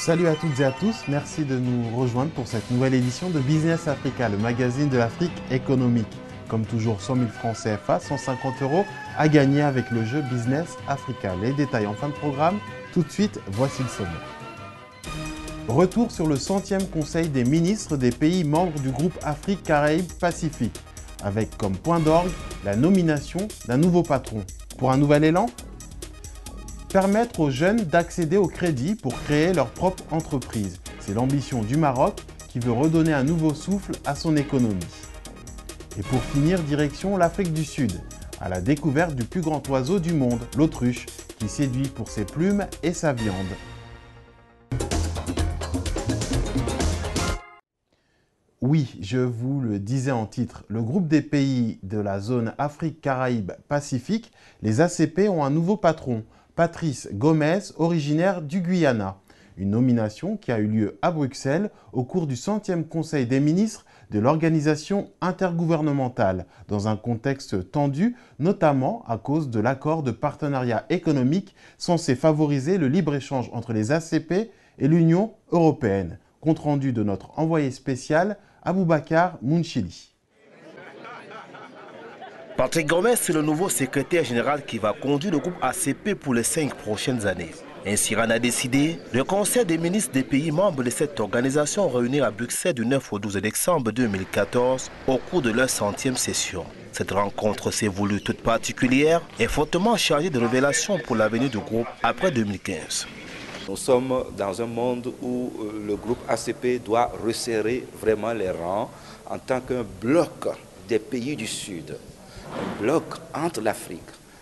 Salut à toutes et à tous, merci de nous rejoindre pour cette nouvelle édition de Business Africa, le magazine de l'Afrique économique. Comme toujours, 100 000 francs CFA, 150 € à gagner avec le jeu Business Africa. Les détails en fin de programme, tout de suite, voici le sommaire. Retour sur le 100e Conseil des ministres des pays membres du groupe Afrique, Caraïbes, Pacifique, avec comme point d'orgue la nomination d'un nouveau patron. Pour un nouvel élan ? Permettre aux jeunes d'accéder au crédit pour créer leur propre entreprise. C'est l'ambition du Maroc qui veut redonner un nouveau souffle à son économie. Et pour finir, direction l'Afrique du Sud, à la découverte du plus grand oiseau du monde, l'autruche, qui séduit pour ses plumes et sa viande. Oui, je vous le disais en titre, le groupe des pays de la zone Afrique-Caraïbes-Pacifique, les ACP, ont un nouveau patron, Patrice Gomes, originaire du Guyana. Une nomination qui a eu lieu à Bruxelles au cours du 100e Conseil des ministres de l'organisation intergouvernementale, dans un contexte tendu, notamment à cause de l'accord de partenariat économique censé favoriser le libre-échange entre les ACP et l'Union européenne. Compte rendu de notre envoyé spécial, Aboubacar Mounchili. Patrick Gomes est le nouveau secrétaire général qui va conduire le groupe ACP pour les 5 prochaines années. Ainsi en a décidé le Conseil des ministres des pays membres de cette organisation réunis à Bruxelles du 9 au 12 décembre 2014 au cours de leur 100e session. Cette rencontre s'est voulue toute particulière et fortement chargée de révélations pour l'avenir du groupe après 2015. Nous sommes dans un monde où le groupe ACP doit resserrer vraiment les rangs en tant qu'un bloc des pays du Sud. Un bloc entre l'Afrique,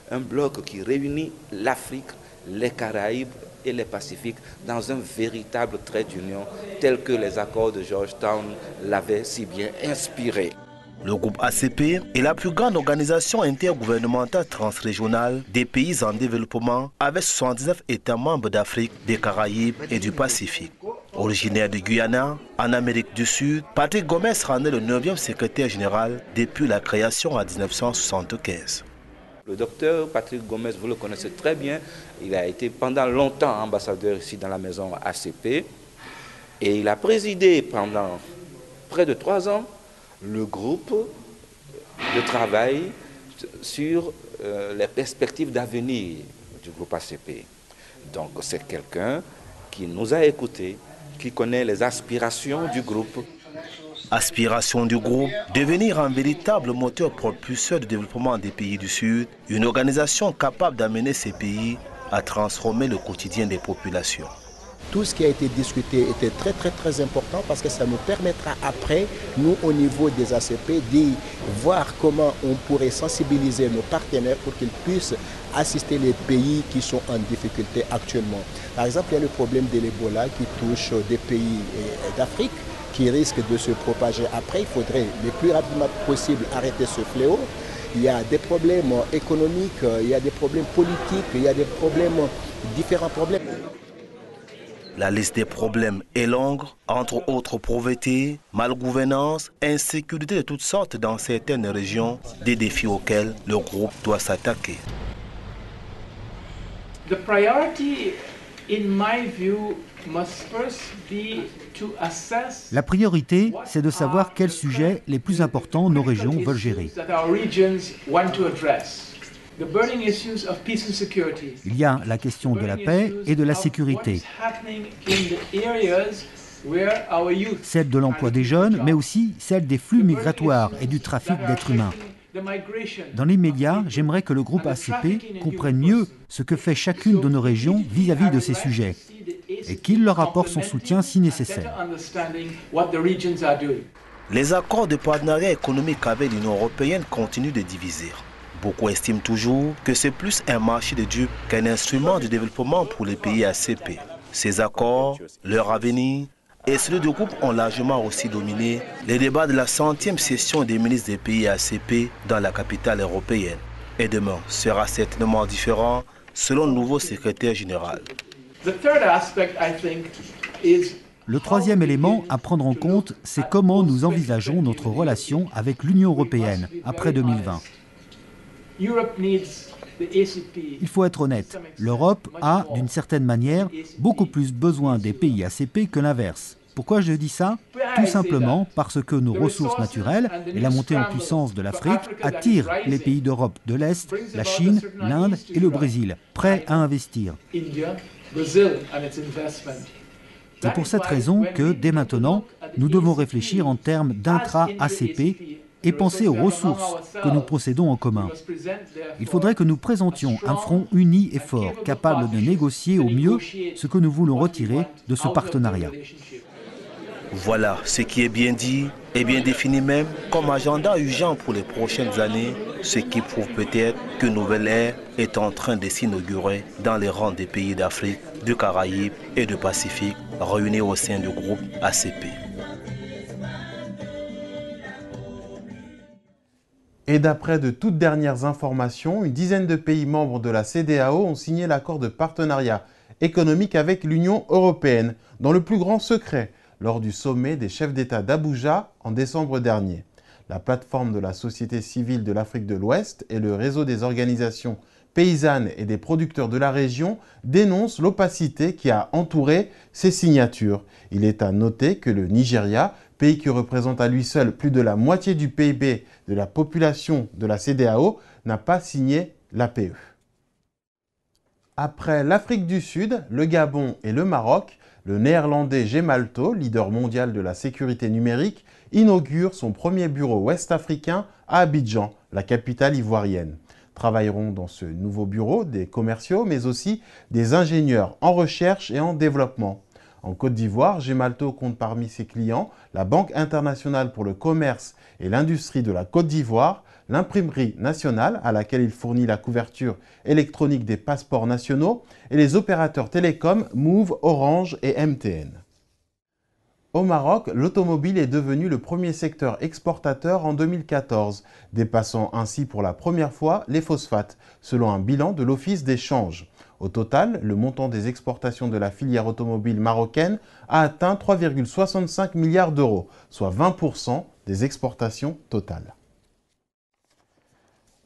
un bloc qui réunit l'Afrique, les Caraïbes et les Pacifiques dans un véritable trait d'union tel que les accords de Georgetown l'avaient si bien inspiré. Le groupe ACP est la plus grande organisation intergouvernementale transrégionale des pays en développement avec 79 États membres d'Afrique, des Caraïbes et du Pacifique. Originaire du Guyana, en Amérique du Sud, Patrick Gomes en est le 9e secrétaire général depuis la création en 1975. Le docteur Patrick Gomes, vous le connaissez très bien, il a été pendant longtemps ambassadeur ici dans la maison ACP et il a présidé pendant près de 3 ans le groupe de travail sur les perspectives d'avenir du groupe ACP. Donc c'est quelqu'un qui nous a écoutés, qui connaît les aspirations du groupe. Aspiration du groupe, devenir un véritable moteur propulseur du développement des pays du Sud, une organisation capable d'amener ces pays à transformer le quotidien des populations. Tout ce qui a été discuté était très important parce que ça nous permettra après, nous au niveau des ACP, de voir comment on pourrait sensibiliser nos partenaires pour qu'ils puissent assister les pays qui sont en difficulté actuellement. Par exemple, il y a le problème de l'Ebola qui touche des pays d'Afrique qui risque de se propager après. Il faudrait le plus rapidement possible arrêter ce fléau. Il y a des problèmes économiques, il y a des problèmes politiques, il y a des problèmes, différents problèmes. La liste des problèmes est longue, entre autres pauvreté, malgouvernance, insécurité de toutes sortes dans certaines régions, des défis auxquels le groupe doit s'attaquer. The priority, in my view, must first be to assess. La priorité, c'est de savoir quels sujets les plus importants nos régions veulent gérer. Il y a la question de la paix et de la sécurité, celle de l'emploi des jeunes, mais aussi celle des flux migratoires et du trafic d'êtres humains. Dans l'immédiat, j'aimerais que le groupe ACP comprenne mieux ce que fait chacune de nos régions vis-à-vis de ces sujets et qu'il leur apporte son soutien si nécessaire. Les accords de partenariat économique avec l'Union européenne continuent de diviser. Beaucoup estiment toujours que c'est plus un marché de dupes qu'un instrument de développement pour les pays ACP. Ces accords, leur avenir et celui du groupe ont largement aussi dominé les débats de la 100e session des ministres des pays ACP dans la capitale européenne. Et demain sera certainement différent selon le nouveau secrétaire général. Le troisième élément à prendre en compte, c'est comment nous envisageons notre relation avec l'Union européenne après 2020. Il faut être honnête, l'Europe a, d'une certaine manière, beaucoup plus besoin des pays ACP que l'inverse. Pourquoi je dis ça? Tout simplement parce que nos ressources naturelles et la montée en puissance de l'Afrique attirent les pays d'Europe de l'Est, la Chine, l'Inde et le Brésil, prêts à investir. C'est pour cette raison que, dès maintenant, nous devons réfléchir en termes d'intra-ACP et penser aux ressources que nous possédons en commun. Il faudrait que nous présentions un front uni et fort, capable de négocier au mieux ce que nous voulons retirer de ce partenariat. Voilà ce qui est bien dit et bien défini même comme agenda urgent pour les prochaines années, ce qui prouve peut-être qu'une nouvelle ère est en train de s'inaugurer dans les rangs des pays d'Afrique, du Caraïbe et du Pacifique réunis au sein du groupe ACP. Et d'après de toutes dernières informations, une dizaine de pays membres de la CEDEAO ont signé l'accord de partenariat économique avec l'Union européenne, dans le plus grand secret, lors du sommet des chefs d'État d'Abuja en décembre dernier. La plateforme de la société civile de l'Afrique de l'Ouest et le réseau des organisations paysannes et des producteurs de la région dénoncent l'opacité qui a entouré ces signatures. Il est à noter que le Nigeria, pays qui représente à lui seul plus de la moitié du PIB de la population de la CEDEAO, n'a pas signé l'APE. Après l'Afrique du Sud, le Gabon et le Maroc, le néerlandais Gemalto, leader mondial de la sécurité numérique, inaugure son premier bureau ouest-africain à Abidjan, la capitale ivoirienne. Travailleront dans ce nouveau bureau des commerciaux, mais aussi des ingénieurs en recherche et en développement. En Côte d'Ivoire, Gemalto compte parmi ses clients la Banque internationale pour le commerce et l'industrie de la Côte d'Ivoire, l'imprimerie nationale à laquelle il fournit la couverture électronique des passeports nationaux et les opérateurs télécoms Move, Orange et MTN. Au Maroc, l'automobile est devenu le premier secteur exportateur en 2014, dépassant ainsi pour la première fois les phosphates, selon un bilan de l'Office des changes. Au total, le montant des exportations de la filière automobile marocaine a atteint 3,65 milliards d'euros, soit 20% des exportations totales.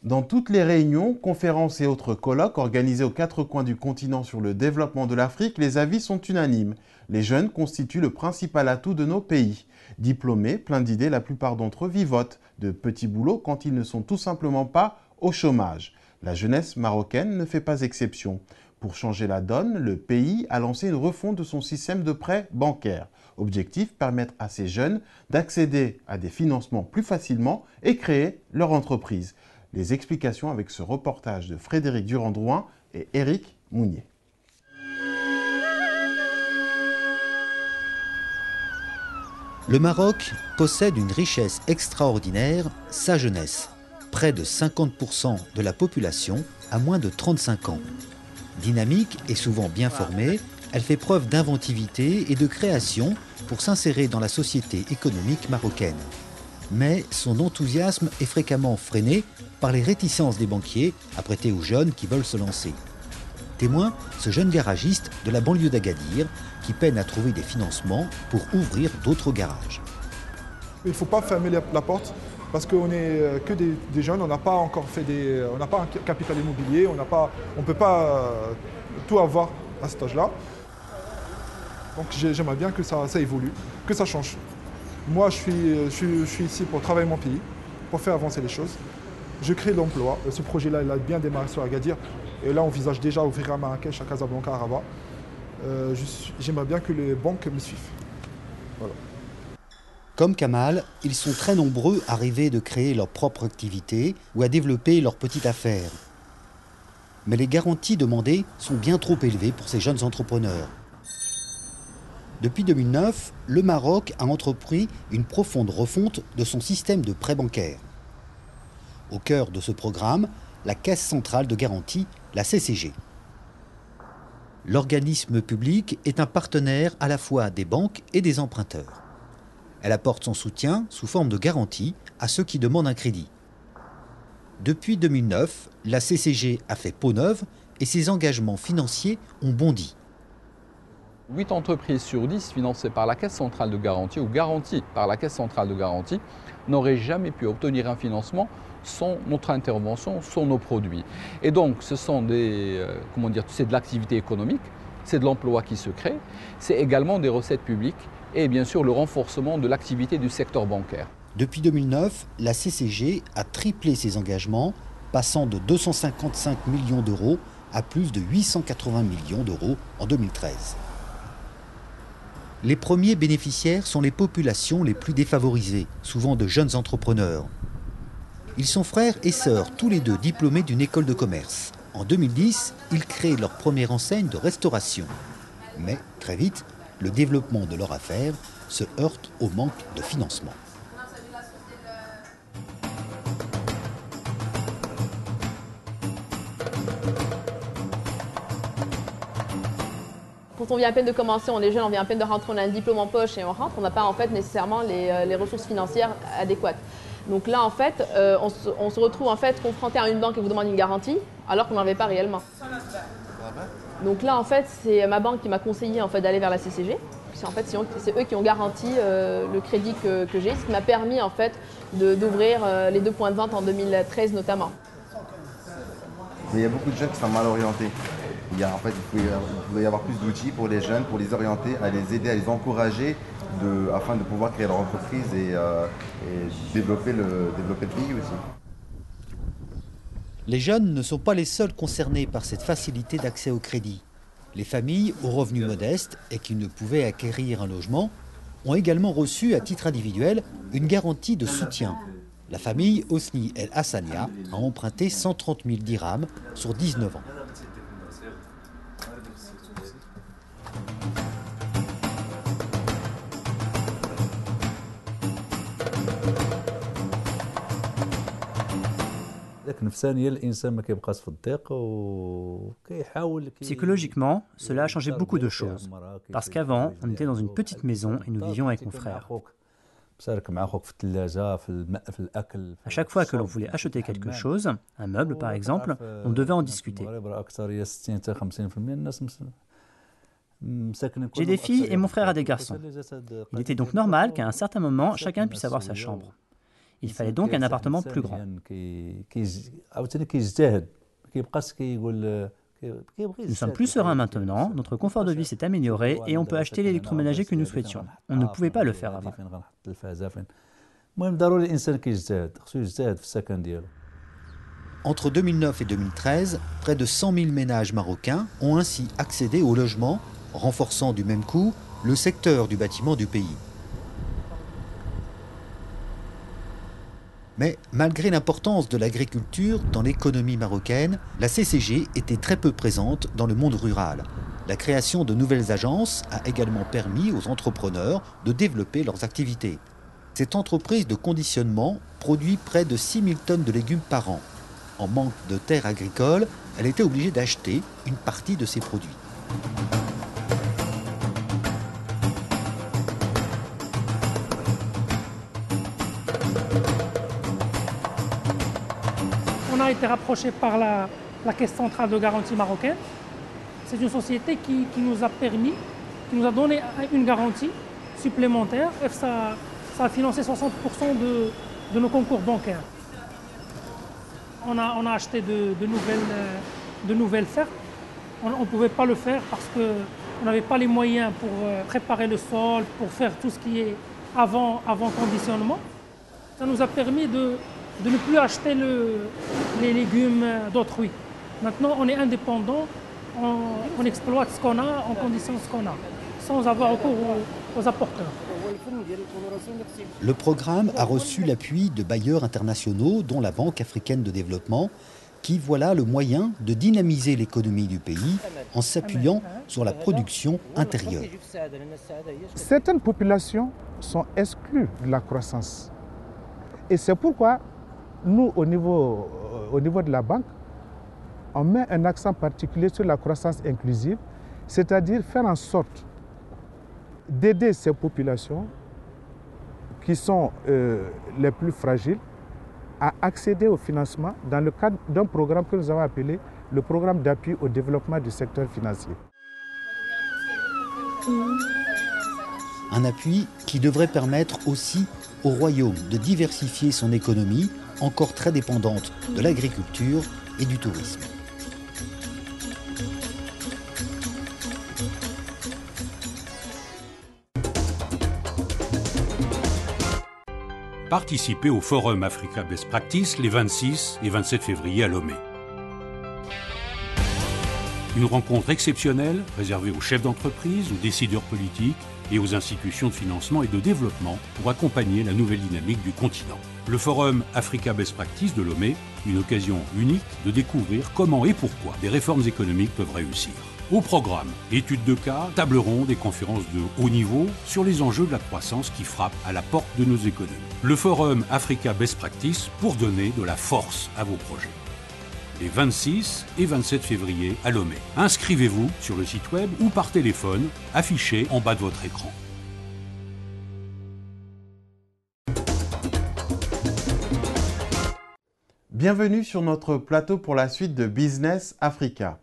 Dans toutes les réunions, conférences et autres colloques organisés aux quatre coins du continent sur le développement de l'Afrique, les avis sont unanimes. Les jeunes constituent le principal atout de nos pays. Diplômés, pleins d'idées, la plupart d'entre eux vivotent de petits boulots quand ils ne sont tout simplement pas au chômage. La jeunesse marocaine ne fait pas exception. Pour changer la donne, le pays a lancé une refonte de son système de prêts bancaires. Objectif, permettre à ces jeunes d'accéder à des financements plus facilement et créer leur entreprise. Les explications avec ce reportage de Frédéric Durand-Drouin et Éric Mounier. Le Maroc possède une richesse extraordinaire, sa jeunesse. Près de 50% de la population a moins de 35 ans. Dynamique et souvent bien formée, elle fait preuve d'inventivité et de création pour s'insérer dans la société économique marocaine. Mais son enthousiasme est fréquemment freiné par les réticences des banquiers à prêter aux jeunes qui veulent se lancer. Témoin, ce jeune garagiste de la banlieue d'Agadir qui peine à trouver des financements pour ouvrir d'autres garages. Il ne faut pas fermer la porte parce qu'on n'est que des jeunes, on n'a pas encore on n'a pas un capital immobilier, on ne peut pas tout avoir à cet âge-là. Donc j'aimerais bien que ça évolue, que ça change. Moi, je suis ici pour travailler mon pays, pour faire avancer les choses. Je crée l'emploi. Ce projet-là, il a bien démarré sur Agadir. Et là, on envisage déjà ouvrir à Marrakech, à Casablanca, à Rabat. J'aimerais bien que les banques me suivent. Voilà. Comme Kamal, ils sont très nombreux à rêver de créer leur propre activité ou à développer leur petite affaire. Mais les garanties demandées sont bien trop élevées pour ces jeunes entrepreneurs. Depuis 2009, le Maroc a entrepris une profonde refonte de son système de prêts bancaires. Au cœur de ce programme, la Caisse centrale de garantie, la CCG. L'organisme public est un partenaire à la fois des banques et des emprunteurs. Elle apporte son soutien sous forme de garantie à ceux qui demandent un crédit. Depuis 2009, la CCG a fait peau neuve et ses engagements financiers ont bondi. 8 entreprises sur 10 financées par la Caisse centrale de garantie ou garanties par la Caisse centrale de garantie n'auraient jamais pu obtenir un financement sont notre intervention, sont nos produits. Et donc, ce sont c'est de l'activité économique, c'est de l'emploi qui se crée, c'est également des recettes publiques et bien sûr le renforcement de l'activité du secteur bancaire. Depuis 2009, la CCG a triplé ses engagements, passant de 255 millions d'euros à plus de 880 millions d'euros en 2013. Les premiers bénéficiaires sont les populations les plus défavorisées, souvent de jeunes entrepreneurs. Ils sont frères et sœurs, tous les deux diplômés d'une école de commerce. En 2010, ils créent leur première enseigne de restauration. Mais, très vite, le développement de leur affaire se heurte au manque de financement. Quand on vient à peine de commencer, on est jeune, on vient à peine de rentrer, on a un diplôme en poche et on rentre, on n'a pas en fait nécessairement les ressources financières adéquates. Donc là, en fait, on se retrouve en fait confronté à une banque qui vous demande une garantie, alors qu'on n'en avait pas réellement. Donc là, en fait, c'est ma banque qui m'a conseillé en fait d'aller vers la CCG. En fait, c'est eux qui ont garanti le crédit que j'ai, ce qui m'a permis en fait d'ouvrir les 2 points de vente en 2013 notamment. Mais il y a beaucoup de jeunes qui sont mal orientés. Il faut y avoir plus d'outils pour les jeunes, pour les orienter, à les aider, à les encourager afin de pouvoir créer leur entreprise et développer le pays aussi. Les jeunes ne sont pas les seuls concernés par cette facilité d'accès au crédit. Les familles aux revenus modestes et qui ne pouvaient acquérir un logement ont également reçu à titre individuel une garantie de soutien. La famille Hosni El Hassania a emprunté 130 000 dirhams sur 19 ans. Psychologiquement, cela a changé beaucoup de choses. Parce qu'avant, on était dans une petite maison et nous vivions avec mon frère. À chaque fois que l'on voulait acheter quelque chose, un meuble par exemple, on devait en discuter. J'ai des filles et mon frère a des garçons. Il était donc normal qu'à un certain moment, chacun puisse avoir sa chambre. Il fallait donc un appartement plus grand. Nous sommes plus sereins maintenant, notre confort de vie s'est amélioré et on peut acheter l'électroménager que nous souhaitions. On ne pouvait pas le faire avant. Entre 2009 et 2013, près de 100 000 ménages marocains ont ainsi accédé au logement, renforçant du même coup le secteur du bâtiment du pays. Mais malgré l'importance de l'agriculture dans l'économie marocaine, la CCG était très peu présente dans le monde rural. La création de nouvelles agences a également permis aux entrepreneurs de développer leurs activités. Cette entreprise de conditionnement produit près de 6 000 tonnes de légumes par an. En manque de terres agricoles, elle était obligée d'acheter une partie de ses produits. On a été rapproché par la Caisse centrale de garantie marocaine. C'est une société qui nous a permis, qui nous a donné une garantie supplémentaire. Et ça a financé 60% de nos concours bancaires. On a acheté de nouvelles fermes. On ne pouvait pas le faire parce qu'on n'avait pas les moyens pour préparer le sol, pour faire tout ce qui est avant conditionnement. Ça nous a permis de ne plus acheter les légumes d'autrui. Maintenant, on est indépendant, on exploite ce qu'on a, on conditionne ce qu'on a, sans avoir recours aux apporteurs. Le programme a reçu l'appui de bailleurs internationaux, dont la Banque africaine de développement, qui voit là le moyen de dynamiser l'économie du pays en s'appuyant sur la production intérieure. Certaines populations sont exclues de la croissance. Et c'est pourquoi nous, au niveau de la banque, on met un accent particulier sur la croissance inclusive, c'est-à-dire faire en sorte d'aider ces populations qui sont les plus fragiles à accéder au financement dans le cadre d'un programme que nous avons appelé le programme d'appui au développement du secteur financier. Un appui qui devrait permettre aussi au royaume de diversifier son économie encore très dépendante de l'agriculture et du tourisme. Participez au Forum Africa Best Practice les 26 et 27 février à Lomé. Une rencontre exceptionnelle réservée aux chefs d'entreprise, aux décideurs politiques et aux institutions de financement et de développement pour accompagner la nouvelle dynamique du continent. Le Forum Africa Best Practice de Lomé, une occasion unique de découvrir comment et pourquoi des réformes économiques peuvent réussir. Au programme, études de cas, tables rondes et conférences de haut niveau sur les enjeux de la croissance qui frappent à la porte de nos économies. Le Forum Africa Best Practice pour donner de la force à vos projets. Les 26 et 27 février à Lomé. Inscrivez-vous sur le site web ou par téléphone, affiché en bas de votre écran. Bienvenue sur notre plateau pour la suite de Business Africa.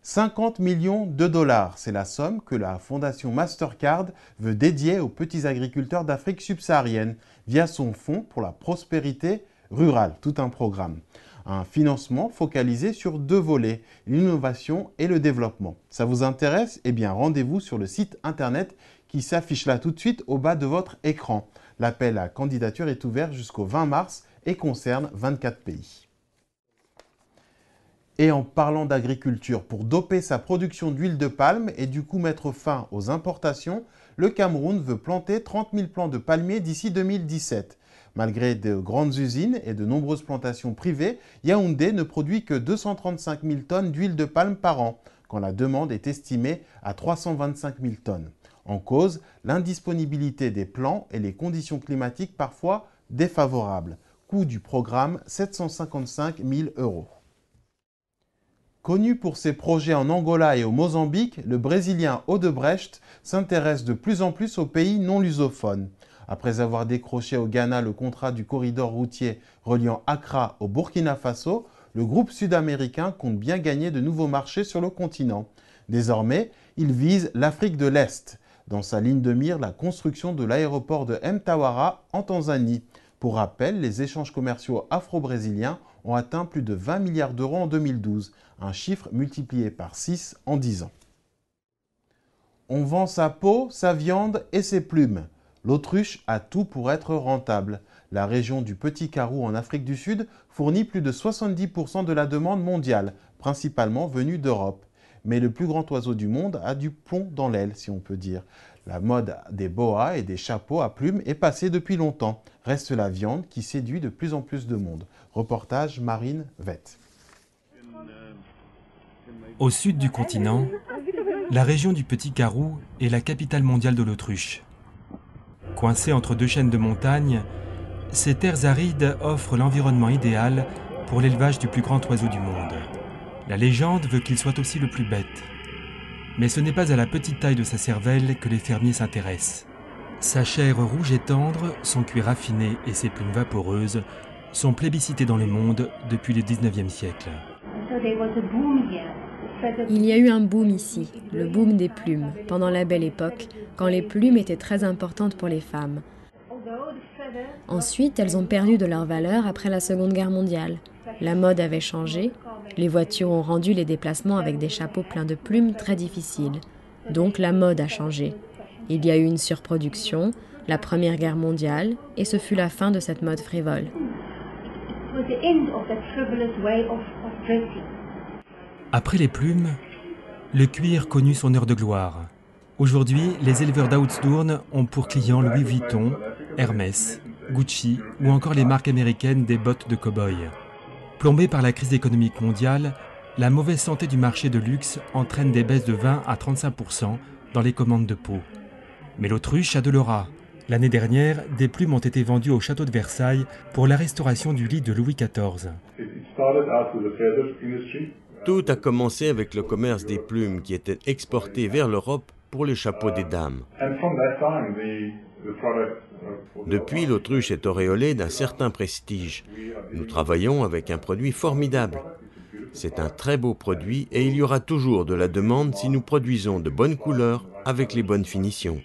50 millions de dollars, c'est la somme que la fondation Mastercard veut dédier aux petits agriculteurs d'Afrique subsaharienne via son fonds pour la prospérité rurale, tout un programme. Un financement focalisé sur deux volets, l'innovation et le développement. Ça vous intéresse? Eh bien, rendez-vous sur le site internet qui s'affiche là tout de suite au bas de votre écran. L'appel à candidature est ouvert jusqu'au 20 mars et concerne 24 pays. Et en parlant d'agriculture, pour doper sa production d'huile de palme et du coup mettre fin aux importations, le Cameroun veut planter 30 000 plants de palmiers d'ici 2017. Malgré de grandes usines et de nombreuses plantations privées, Yaoundé ne produit que 235 000 tonnes d'huile de palme par an, quand la demande est estimée à 325 000 tonnes. En cause, l'indisponibilité des plants et les conditions climatiques parfois défavorables. Coût du programme 755 000 €. Connu pour ses projets en Angola et au Mozambique, le Brésilien Odebrecht s'intéresse de plus en plus aux pays non lusophones. Après avoir décroché au Ghana le contrat du corridor routier reliant Accra au Burkina Faso, le groupe sud-américain compte bien gagner de nouveaux marchés sur le continent. Désormais, il vise l'Afrique de l'Est. Dans sa ligne de mire, la construction de l'aéroport de Mtawara en Tanzanie. Pour rappel, les échanges commerciaux afro-brésiliens ont atteint plus de 20 milliards d'euros en 2012, un chiffre multiplié par 6 en 10 ans. On vend sa peau, sa viande et ses plumes. L'autruche a tout pour être rentable. La région du Petit Karoo en Afrique du Sud fournit plus de 70% de la demande mondiale, principalement venue d'Europe. Mais le plus grand oiseau du monde a du plomb dans l'aile, si on peut dire. La mode des boas et des chapeaux à plumes est passée depuis longtemps. Reste la viande qui séduit de plus en plus de monde. Reportage Marine Vett. Au sud du continent, la région du Petit Karoo est la capitale mondiale de l'autruche. Coincée entre deux chaînes de montagnes, ces terres arides offrent l'environnement idéal pour l'élevage du plus grand oiseau du monde. La légende veut qu'il soit aussi le plus bête. Mais ce n'est pas à la petite taille de sa cervelle que les fermiers s'intéressent. Sa chair rouge et tendre, son cuir raffiné et ses plumes vaporeuses sont plébiscités dans le monde depuis le 19e siècle. Il y a eu un boom ici, le boom des plumes, pendant la Belle Époque, quand les plumes étaient très importantes pour les femmes. Ensuite, elles ont perdu de leur valeur après la Seconde Guerre mondiale. La mode avait changé, les voitures ont rendu les déplacements avec des chapeaux pleins de plumes très difficiles. Donc la mode a changé. Il y a eu une surproduction, la Première Guerre mondiale, et ce fut la fin de cette mode frivole. Après les plumes, le cuir connut son heure de gloire. Aujourd'hui, les éleveurs d'Oudsdoorn ont pour clients Louis Vuitton, Hermès, Gucci ou encore les marques américaines des bottes de cow-boy. Plombée par la crise économique mondiale, la mauvaise santé du marché de luxe entraîne des baisses de 20 à 35% dans les commandes de peau. Mais l'autruche a de l'aura. L'année dernière, des plumes ont été vendues au château de Versailles pour la restauration du lit de Louis XIV. Tout a commencé avec le commerce des plumes qui étaient exportées vers l'Europe pour les chapeaux des dames. Depuis, l'autruche est auréolée d'un certain prestige. Nous travaillons avec un produit formidable. C'est un très beau produit et il y aura toujours de la demande si nous produisons de bonnes couleurs avec les bonnes finitions.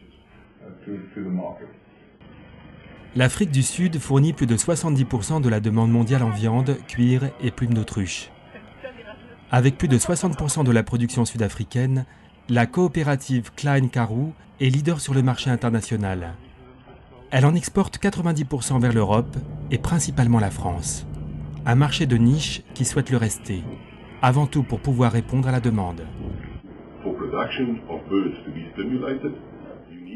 L'Afrique du Sud fournit plus de 70% de la demande mondiale en viande, cuir et plumes d'autruche. Avec plus de 60% de la production sud-africaine, la coopérative Klein Karoo est leader sur le marché international. Elle en exporte 90% vers l'Europe et principalement la France. Un marché de niche qui souhaite le rester, avant tout pour pouvoir répondre à la demande.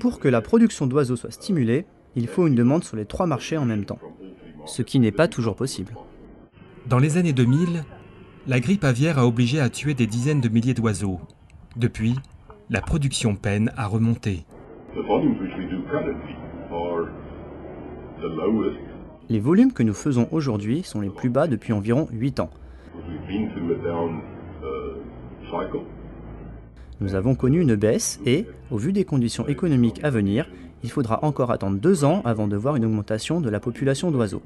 Pour que la production d'oiseaux soit stimulée, il faut une demande sur les 3 marchés en même temps, ce qui n'est pas toujours possible. Dans les années 2000, la grippe aviaire a obligé à tuer des dizaines de milliers d'oiseaux. Depuis, la production peine à remonter. Les volumes que nous faisons aujourd'hui sont les plus bas depuis environ 8 ans. Nous avons connu une baisse et, au vu des conditions économiques à venir, il faudra encore attendre 2 ans avant de voir une augmentation de la population d'oiseaux.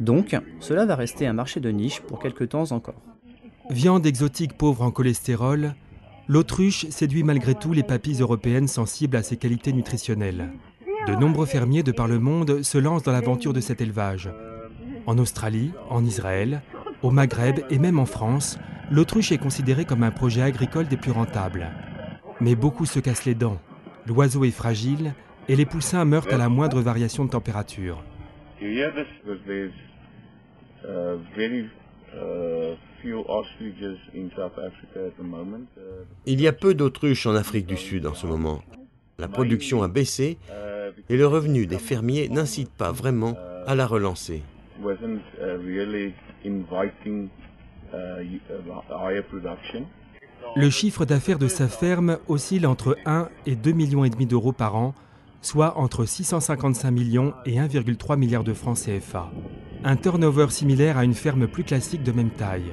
Donc, cela va rester un marché de niche pour quelques temps encore. Viande exotique pauvre en cholestérol, l'autruche séduit malgré tout les papilles européennes sensibles à ses qualités nutritionnelles. De nombreux fermiers de par le monde se lancent dans l'aventure de cet élevage. En Australie, en Israël, au Maghreb et même en France, l'autruche est considérée comme un projet agricole des plus rentables. Mais beaucoup se cassent les dents, l'oiseau est fragile et les poussins meurent à la moindre variation de température. Il y a peu d'autruches en Afrique du Sud en ce moment. La production a baissé et le revenu des fermiers n'incite pas vraiment à la relancer. Le chiffre d'affaires de sa ferme oscille entre 1 et 2,5 millions d'euros par an, soit entre 655 millions et 1,3 milliard de francs CFA. Un turnover similaire à une ferme plus classique de même taille.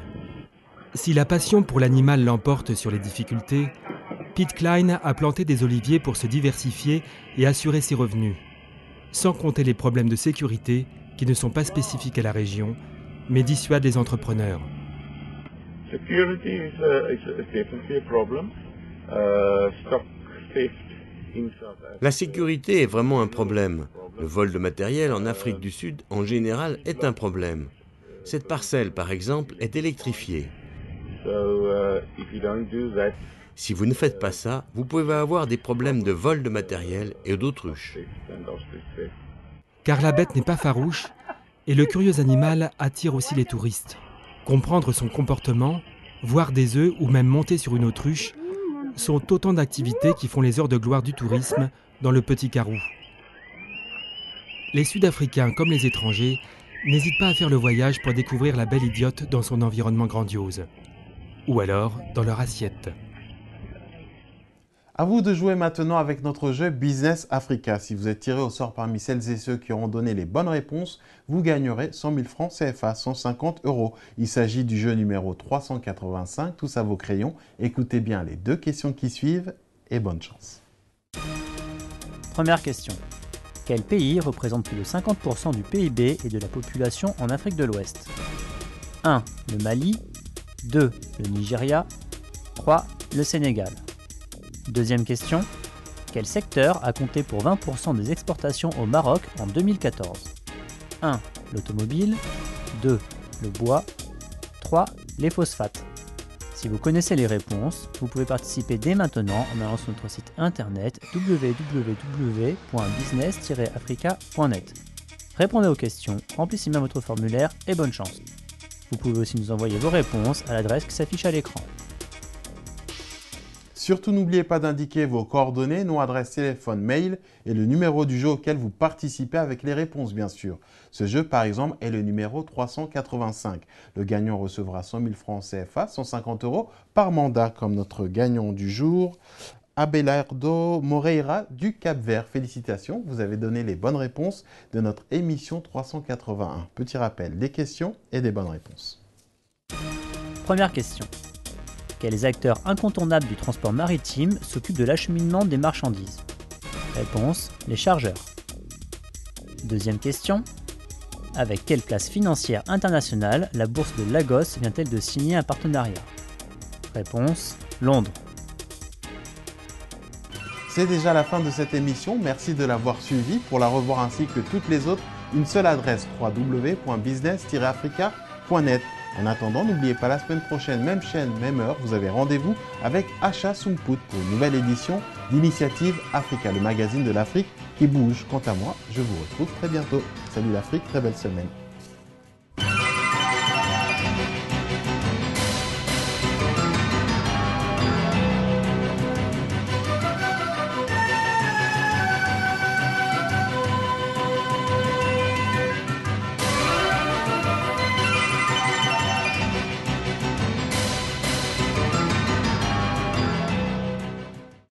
Si la passion pour l'animal l'emporte sur les difficultés, Piet Klein a planté des oliviers pour se diversifier et assurer ses revenus. Sans compter les problèmes de sécurité qui ne sont pas spécifiques à la région, mais dissuadent les entrepreneurs. La sécurité est vraiment un problème. Le vol de matériel en Afrique du Sud, en général, est un problème. Cette parcelle, par exemple, est électrifiée. Si vous ne faites pas ça, vous pouvez avoir des problèmes de vol de matériel et d'autruche. Car la bête n'est pas farouche, et le curieux animal attire aussi les touristes. Comprendre son comportement, voir des œufs ou même monter sur une autruche, sont autant d'activités qui font les heures de gloire du tourisme dans le Petit Karoo. Les Sud-Africains comme les étrangers n'hésitent pas à faire le voyage pour découvrir la belle idiote dans son environnement grandiose. Ou alors dans leur assiette. À vous de jouer maintenant avec notre jeu Business Africa. Si vous êtes tiré au sort parmi celles et ceux qui auront donné les bonnes réponses, vous gagnerez 100 000 francs CFA, 150 €. Il s'agit du jeu numéro 385, tous à vos crayons. Écoutez bien les 2 questions qui suivent et bonne chance. Première question. Quel pays représente plus de 50% du PIB et de la population en Afrique de l'Ouest? 1. Le Mali. 2. Le Nigeria. 3. Le Sénégal. Deuxième question. Quel secteur a compté pour 20% des exportations au Maroc en 2014? 1. L'automobile. 2. Le bois. 3. Les phosphates. Si vous connaissez les réponses, vous pouvez participer dès maintenant en allant sur notre site internet www.business-africa.net. Répondez aux questions, remplissez bien votre formulaire et bonne chance. Vous pouvez aussi nous envoyer vos réponses à l'adresse qui s'affiche à l'écran. Surtout, n'oubliez pas d'indiquer vos coordonnées, nom, adresse, téléphone, mail et le numéro du jeu auquel vous participez avec les réponses, bien sûr. Ce jeu, par exemple, est le numéro 385. Le gagnant recevra 100 000 francs CFA, 150 € par mandat, comme notre gagnant du jour, Abelardo Moreira du Cap-Vert. Félicitations, vous avez donné les bonnes réponses de notre émission 381. Petit rappel, des questions et des bonnes réponses. Première question. Quels acteurs incontournables du transport maritime s'occupent de l'acheminement des marchandises? Réponse, les chargeurs. Deuxième question. Avec quelle place financière internationale la bourse de Lagos vient-elle de signer un partenariat? Réponse, Londres. C'est déjà la fin de cette émission. Merci de l'avoir suivie. Pour la revoir ainsi que toutes les autres, une seule adresse www.business-africa.net. En attendant, n'oubliez pas, la semaine prochaine, même chaîne, même heure, vous avez rendez-vous avec Asha Sumput pour une nouvelle édition d'Initiative Africa, le magazine de l'Afrique qui bouge. Quant à moi, je vous retrouve très bientôt. Salut l'Afrique, très belle semaine.